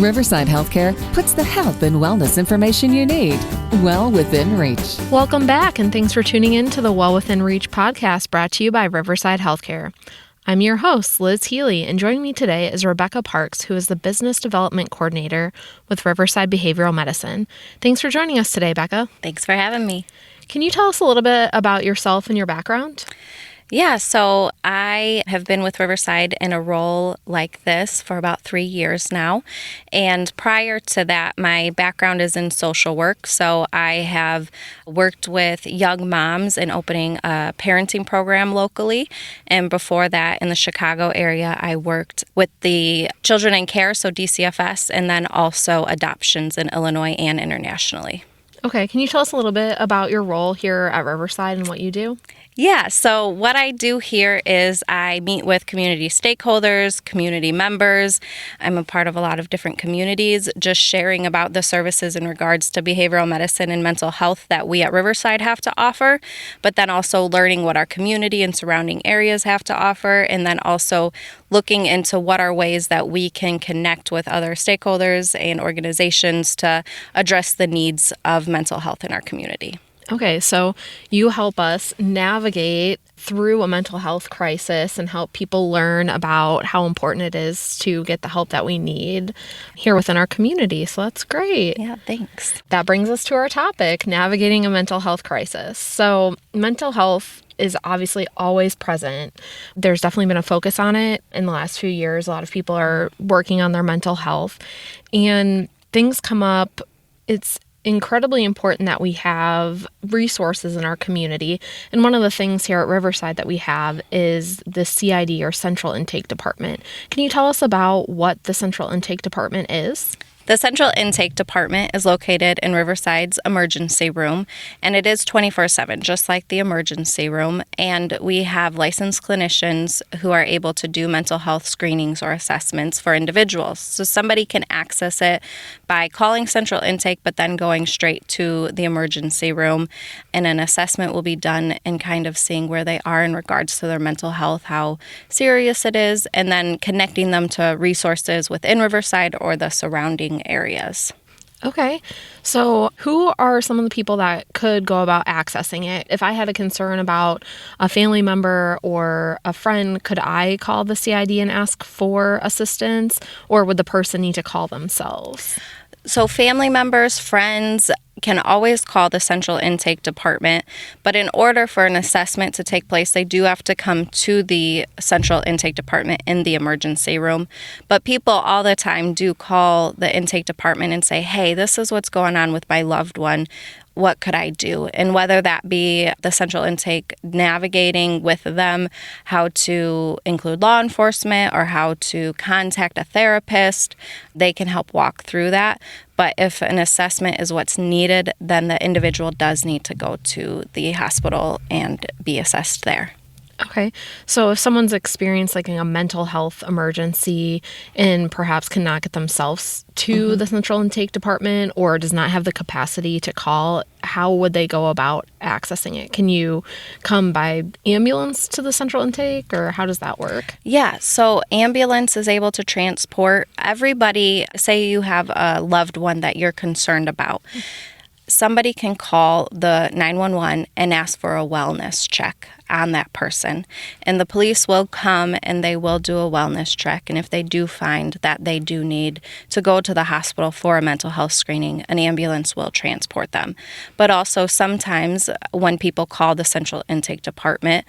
Riverside Healthcare puts the health and wellness information you need well within reach. Welcome back, and thanks for tuning in to the Well Within Reach podcast brought to you by Riverside Healthcare. I'm your host, Liz Healy, and joining me today is Rebecca Parks, who is the Business Development Coordinator with Riverside Behavioral Medicine. Thanks for joining us today, Becca. Thanks for having me. Can you tell us a little bit about yourself and your background? Yeah, so I have been with Riverside in a role like this for about 3 years now. And prior to that, my background is in social work. So I have worked with young moms in opening a parenting program locally. And before that, in the Chicago area, I worked with the Children in Care, so DCFS, and then also adoptions in Illinois and internationally. Okay, can you tell us a little bit about your role here at Riverside and what you do? Yeah, so what I do here is I meet with community stakeholders, community members. I'm a part of a lot of different communities, just sharing about the services in regards to behavioral medicine and mental health that we at Riverside have to offer, but then also learning what our community and surrounding areas have to offer, and then also looking into what are ways that we can connect with other stakeholders and organizations to address the needs of mental health in our community. Okay, so you help us navigate through a mental health crisis and help people learn about how important it is to get the help that we need here within our community. So that's great. Yeah, thanks. That brings us to our topic, navigating a mental health crisis. So mental health is obviously always present. There's definitely been a focus on it in the last few years. A lot of people are working on their mental health and things come up. It's incredibly important that we have resources in our community. And one of the things here at Riverside that we have is the CID, or Central Intake Department. Can you tell us about what the Central Intake Department is? The Central Intake Department is located in Riverside's emergency room, and it is 24/7, just like the emergency room. And we have licensed clinicians who are able to do mental health screenings or assessments for individuals. So somebody can access it by calling Central Intake, but then going straight to the emergency room, and an assessment will be done and kind of seeing where they are in regards to their mental health, how serious it is, and then connecting them to resources within Riverside or the surrounding areas. Okay. So who are some of the people that could go about accessing it? If I had a concern about a family member or a friend, could I call the CID and ask for assistance, or would the person need to call themselves? So family members, friends can always call the Central Intake Department, but in order for an assessment to take place, they do have to come to the Central Intake Department in the emergency room. But people all the time do call the intake department and say, hey, this is what's going on with my loved one. What could I do? And whether that be the Central Intake navigating with them how to include law enforcement or how to contact a therapist, they can help walk through that. But if an assessment is what's needed, then the individual does need to go to the hospital and be assessed there. Okay. So if someone's experienced like a mental health emergency and perhaps cannot get themselves to the Central Intake Department or does not have the capacity to call, how would they go about accessing it? Can you come by ambulance to the Central Intake, or how does that work? Yeah, so ambulance is able to transport everybody. Say you have a loved one that you're concerned about. Somebody can call the 911 and ask for a wellness check on that person. And the police will come and they will do a wellness check. And if they do find that they do need to go to the hospital for a mental health screening, an ambulance will transport them. But also sometimes when people call the Central Intake Department,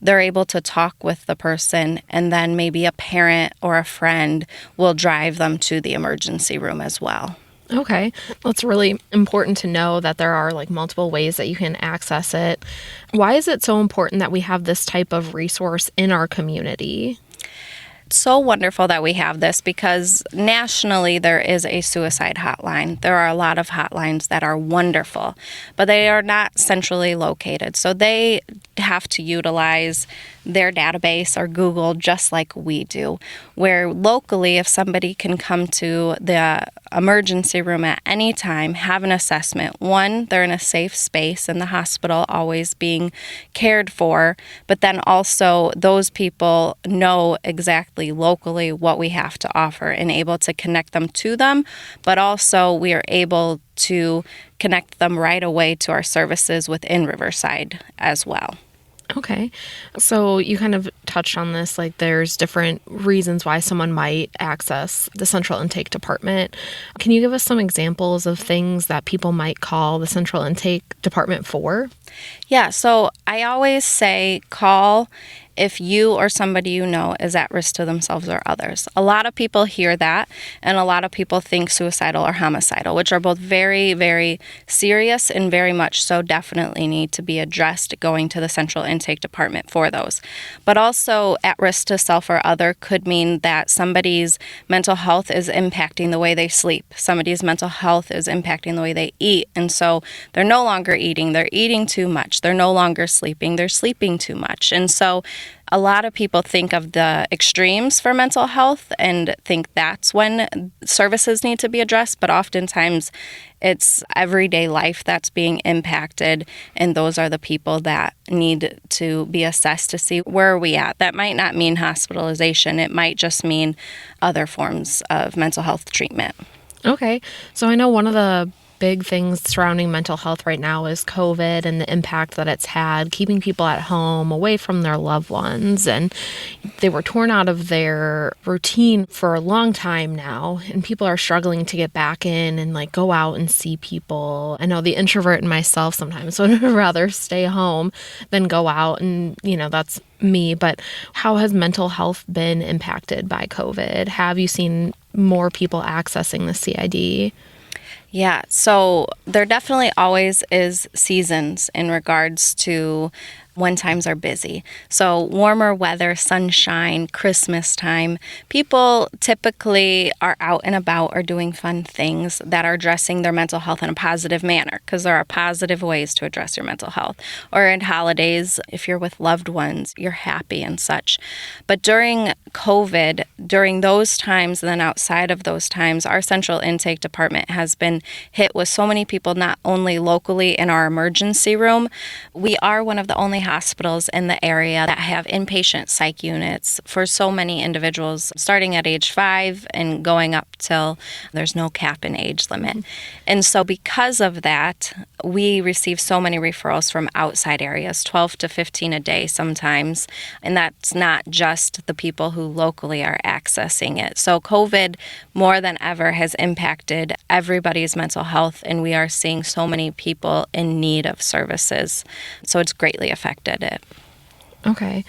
they're able to talk with the person, and then maybe a parent or a friend will drive them to the emergency room as well. Okay. Well, it's really important to know that there are like multiple ways that you can access it. Why is it so important that we have this type of resource in our community? It's so wonderful that we have this because nationally there is a suicide hotline. There are a lot of hotlines that are wonderful, but they are not centrally located. So they have to utilize their database or Google just like we do. Where locally, if somebody can come to the emergency room at any time, have an assessment, one, they're in a safe space in the hospital, always being cared for, but then also those people know exactly locally what we have to offer and able to connect them to them, but also we are able to connect them right away to our services within Riverside as well. Okay. So you kind of touched on this, like there's different reasons why someone might access the central intake department. Can you give us some examples of things that people might call the central intake department for? Yeah, so I always say call if you or somebody you know is at risk to themselves or others. A lot of people hear that, and a lot of people think suicidal or homicidal, which are both very, very serious and very much so definitely need to be addressed going to the central intake department for those. But also at risk to self or other could mean that somebody's mental health is impacting the way they sleep. Somebody's mental health is impacting the way they eat, and so they're no longer eating, they're eating too much, they're no longer sleeping, they're sleeping too much. And so a lot of people think of the extremes for mental health and think that's when services need to be addressed, but oftentimes it's everyday life that's being impacted, and those are the people that need to be assessed to see where are we at. That might not mean hospitalization. It might just mean other forms of mental health treatment. Okay. So I know one of the big things surrounding mental health right now is COVID and the impact that it's had, keeping people at home, away from their loved ones. And they were torn out of their routine for a long time now. And people are struggling to get back in and like go out and see people. I know the introvert in myself sometimes would rather stay home than go out. And, you know, that's me. But how has mental health been impacted by COVID? Have you seen more people accessing the CID? Yeah, so there definitely always is seasons in regards to when times are busy. So warmer weather, sunshine, Christmas time, people typically are out and about or doing fun things that are addressing their mental health in a positive manner, because there are positive ways to address your mental health. Or in holidays, if you're with loved ones, you're happy and such. But during COVID, during those times and then outside of those times, our central intake department has been hit with so many people, not only locally in our emergency room. We are one of the only hospitals in the area that have inpatient psych units for so many individuals, starting at age 5 and going up till there's no cap in age limit. And so because of that, we receive so many referrals from outside areas, 12 to 15 a day sometimes. And that's not just the people who locally are accessing it. So COVID, more than ever, has impacted everybody's mental health, and we are seeing so many people in need of services. So it's greatly affected it. Okay.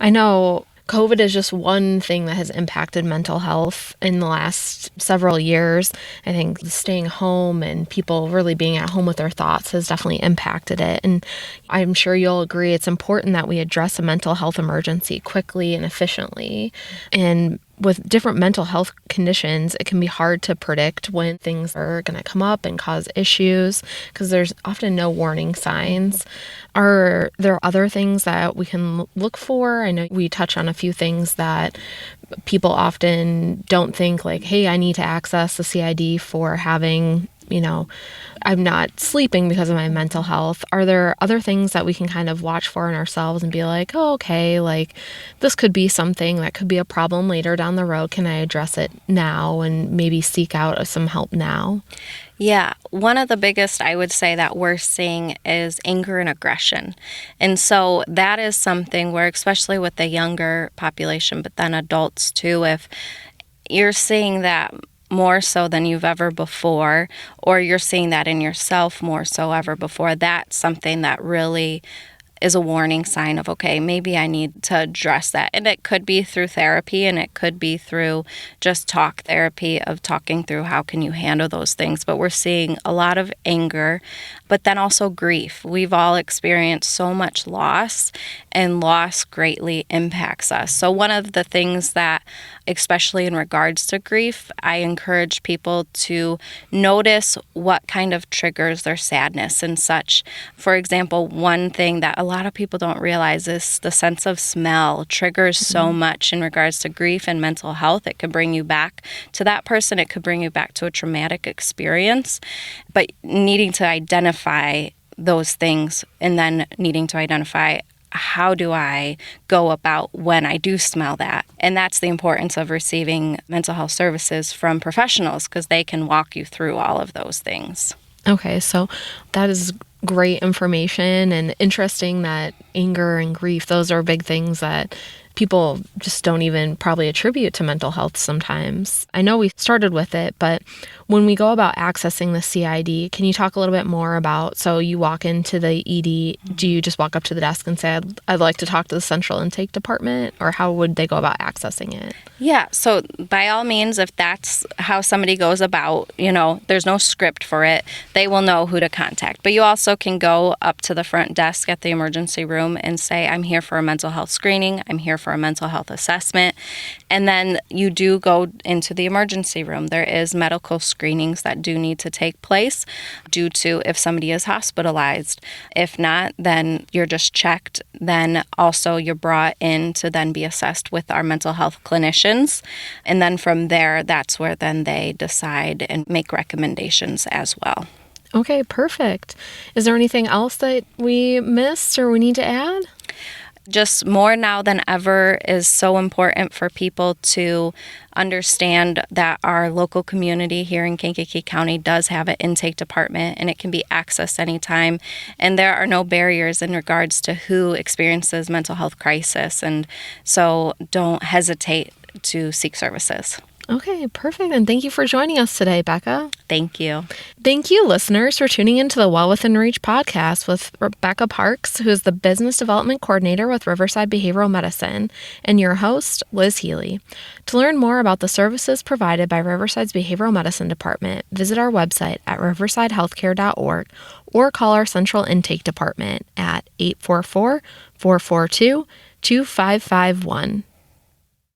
I know COVID is just one thing that has impacted mental health in the last several years. I think staying home and people really being at home with their thoughts has definitely impacted it. And I'm sure you'll agree it's important that we address a mental health emergency quickly and efficiently. And with different mental health conditions, it can be hard to predict when things are going to come up and cause issues because there's often no warning signs. Are there other things that we can look for? I know we touch on a few things that people often don't think, like, hey, I need to access the CID for having, I'm not sleeping because of my mental health. Are there other things that we can kind of watch for in ourselves and be like, oh, okay, like this could be something that could be a problem later down the road. Can I address it now and maybe seek out some help now? Yeah, one of the biggest I would say that we're seeing is anger and aggression. And so that is something where, especially with the younger population, but then adults too, if you're seeing that more so than you've ever before, or you're seeing that in yourself more so ever before, that's something that really is a warning sign of, okay, maybe I need to address that. And it could be through therapy, and it could be through just talk therapy of talking through how can you handle those things. But we're seeing a lot of anger, but then also grief. We've all experienced so much loss, and loss greatly impacts us. So one of the things that, especially in regards to grief, I encourage people to notice what kind of triggers their sadness and such. For example, one thing that a lot of people don't realize is the sense of smell triggers so much in regards to grief and mental health. It could bring you back to that person. It could bring you back to a traumatic experience. But needing to identify those things and then needing to identify how do I go about when I do smell that? And that's the importance of receiving mental health services from professionals, because they can walk you through all of those things. Okay, so that is great information, and interesting that anger and grief, those are big things that people just don't even probably attribute to mental health sometimes. I know we started with it, but when we go about accessing the CID, can you talk a little bit more about, so you walk into the ED, do you just walk up to the desk and say, I'd like to talk to the central intake department, or how would they go about accessing it? Yeah, so by all means, if that's how somebody goes about, there's no script for it, they will know who to contact. But you also can go up to the front desk at the emergency room and say, I'm here for a mental health screening, I'm here for a mental health assessment. And then you do go into the emergency room. There is medical screenings that do need to take place due to if somebody is hospitalized. If not, then you're just checked. Then also you're brought in to then be assessed with our mental health clinicians. And then from there, that's where then they decide and make recommendations as well. Okay, perfect. Is there anything else that we missed or we need to add? Just more now than ever is so important for people to understand that our local community here in Kankakee County does have an intake department, and it can be accessed anytime. And there are no barriers in regards to who experiences mental health crisis. And so don't hesitate to seek services. Okay, perfect. And thank you for joining us today, Becca. Thank you. Thank you, listeners, for tuning into the Well Within Reach podcast with Rebecca Parks, who is the Business Development Coordinator with Riverside Behavioral Medicine, and your host, Liz Healy. To learn more about the services provided by Riverside's Behavioral Medicine Department, visit our website at riversidehealthcare.org or call our Central Intake Department at 844-442-2551.